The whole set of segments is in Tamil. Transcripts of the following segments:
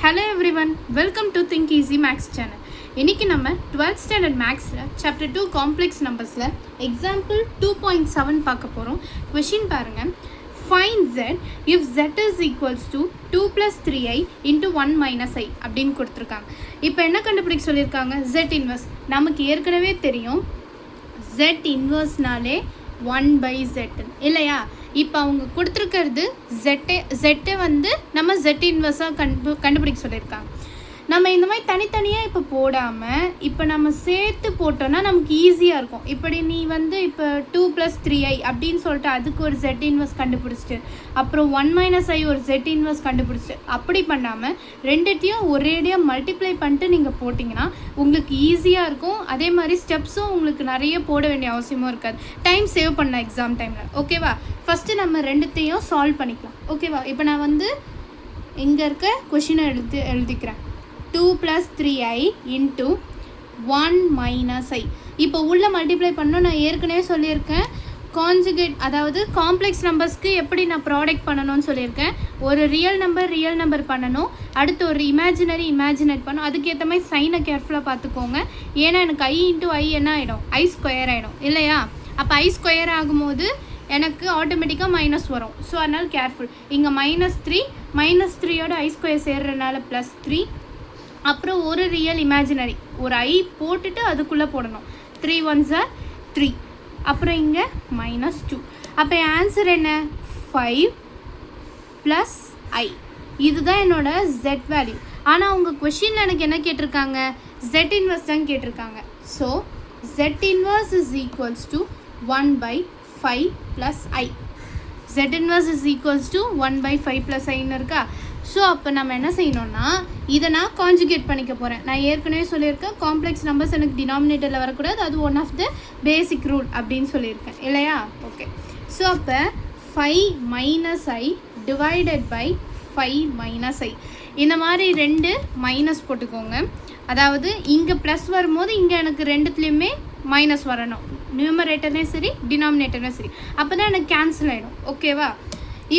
Hello everyone, welcome to Think Easy Max channel. இன்னைக்கு நம்ம 12th standard Maxல chapter 2 complex numbersல example 2.7 பார்க்க போறோம். Question பாருங்க. Find z if z is equals to 2 plus 3i into 1 minus i அப்படின்னு கொடுத்திருக்காங்க. இப்போ என்ன கண்டுபிடிக்க சொல்லிருக்காங்க? Z inverse. நமக்கு ஏற்கனவே தெரியும் z inverse நாலே 1 by z இல்லையா? இப்போ அவங்க கொடுத்துருக்கிறது z வந்து நம்ம z இன்வர்ஸாக கண்டுபிடிக்க சொல்லியிருக்காங்க. நம்ம இந்த மாதிரி தனித்தனியாக இப்போ போடாமல் இப்போ நம்ம சேர்த்து போட்டோன்னா நமக்கு ஈஸியாக இருக்கும். இப்படி நீ வந்து இப்போ 2 + 3i அப்படின்னு சொல்லிட்டு அதுக்கு ஒரு z இன்வர்ஸ் கண்டுபிடிச்சிட்டு அப்புறம் 1 - i ஒரு z இன்வர்ஸ் கண்டுபிடிச்சிட்டு அப்படி பண்ணாமல் ரெண்டுத்தையும் ஒரேடியாக மல்டிப்ளை பண்ணிட்டு நீங்கள் போட்டிங்கன்னா உங்களுக்கு ஈஸியாக இருக்கும். அதே மாதிரி ஸ்டெப்ஸும் உங்களுக்கு நிறைய போட வேண்டிய அவசியமும் இருக்காது. டைம் சேவ் பண்ண எக்ஸாம் டைமில். ஓகேவா? ஃபஸ்ட்டு நம்ம ரெண்டுத்தையும் சால்வ் பண்ணிக்கலாம். ஓகேவா? இப்போ நான் வந்து இங்கே இருக்க கொஷினை எழுதிக்கிறேன். 2 + 3i into 1 - i. இப்போ உள்ள மல்டிப்ளை பண்ணணும். நான் ஏற்கனவே சொல்லியிருக்கேன் கான்ஜுகேட், அதாவது காம்ப்ளெக்ஸ் நம்பர்ஸ்க்கு எப்படி நான் ப்ராடக்ட் பண்ணணும்னு சொல்லியிருக்கேன். ஒரு ரியல் நம்பர் பண்ணணும், அடுத்து ஒரு இமேஜினேட் பண்ணணும். அதுக்கேற்ற மாதிரி சைனை கேர்ஃபுல்லாக பார்த்துக்கோங்க. ஏன்னா எனக்கு i into i என்ன ஆகிடும்? i² ஆகிடும் இல்லையா? அப்போ i² ஆகும்போது எனக்கு ஆட்டோமேட்டிக்காக மைனஸ் வரும். ஸோ அதனால் கேர்ஃபுல். இங்கே -3 -3யோட i² சேர்றதுனால +3. அப்புறம் ஒரு ரியல் இமேஜினரி ஒரு i போட்டுட்டு அதுக்குள்ளே போடணும். 3 1s are 3. அப்புறம் இங்கே -2. அப்போ என் ஆன்சர் என்ன? 5 + i. இதுதான் என்னோட z வேல்யூ. ஆனால் உங்கள் கொஷினில் எனக்கு என்ன கேட்டிருக்காங்க? z இன்வர்ஸ் தான் கேட்டிருக்காங்க. So z inverse is equals to 1/5 + i. z inverse is equals to 1/5 + iன்னு இருக்கா? ஸோ அப்போ நம்ம என்ன செய்யணும்னா இதை நான் கான்ஜுகேட் பண்ணிக்க போகிறேன். நான் ஏற்கனவே சொல்லியிருக்கேன் காம்ப்ளெக்ஸ் நம்பர்ஸ் எனக்கு டினாமினேட்டரில் வரக்கூடாது, அது one of the basic rule அப்படின்னு சொல்லியிருக்கேன் இல்லையா? ஓகே. ஸோ அப்போ 5 - i டிவைடட் பை 5 - i. இந்த மாதிரி ரெண்டு மைனஸ் போட்டுக்கோங்க. அதாவது இங்கே ப்ளஸ் வரும்போது இங்கே எனக்கு ரெண்டுத்துலேயுமே மைனஸ் வரணும். நியூமரேட்டர்லேயும் சரி டினாமினேட்டர்லேயும் சரி. அப்போ தான் எனக்கு கேன்சல் ஆகிடும். ஓகேவா?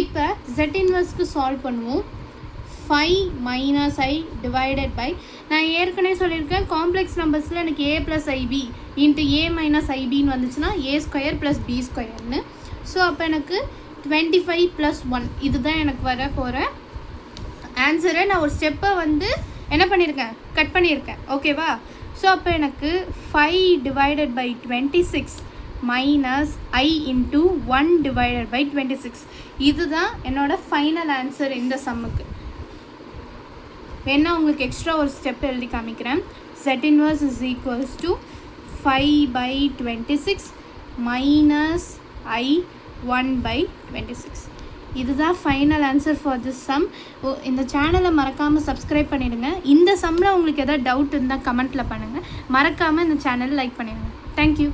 இப்போ z இன்வர்ஸ்க்கு சால்வ் பண்ணுவோம். 5 - i டிவைடட் பை, நான் ஏற்கனவே சொல்லியிருக்கேன் காம்ப்ளெக்ஸ் நம்பர்ஸில் எனக்கு a + ib இன்ட்டு a - ibன்னு வந்துச்சுன்னா a² + b²ன்னு. ஸோ அப்போ எனக்கு 25 + 1 இதுதான் எனக்கு வர போகிற ஆன்சரை. நான் ஒரு ஸ்டெப்பை வந்து என்ன பண்ணியிருக்கேன்? கட் பண்ணியிருக்கேன். ஓகேவா? ஸோ அப்போ எனக்கு 5 divided by 26 - i into 1 divided by 26. இதுதான் என்னோட ஃபைனல் ஆன்சர் இந்த சம்முக்கு. வேணா உங்களுக்கு எக்ஸ்ட்ரா ஒரு ஸ்டெப் எழுதி காமிக்கிறேன். z inverse is equals to 5/26 - i 1/26. இதுதான் final answer for this sum. இந்த சேனலை மறக்காமல் சப்ஸ்கிரைப் பண்ணிடுங்க. இந்த சம்மில் உங்களுக்கு எதாவது டவுட் இருந்தால் கமெண்ட்டில் பண்ணுங்கள். மறக்காமல் இந்த சேனலை லைக் பண்ணிடுங்க. தேங்க்யூ.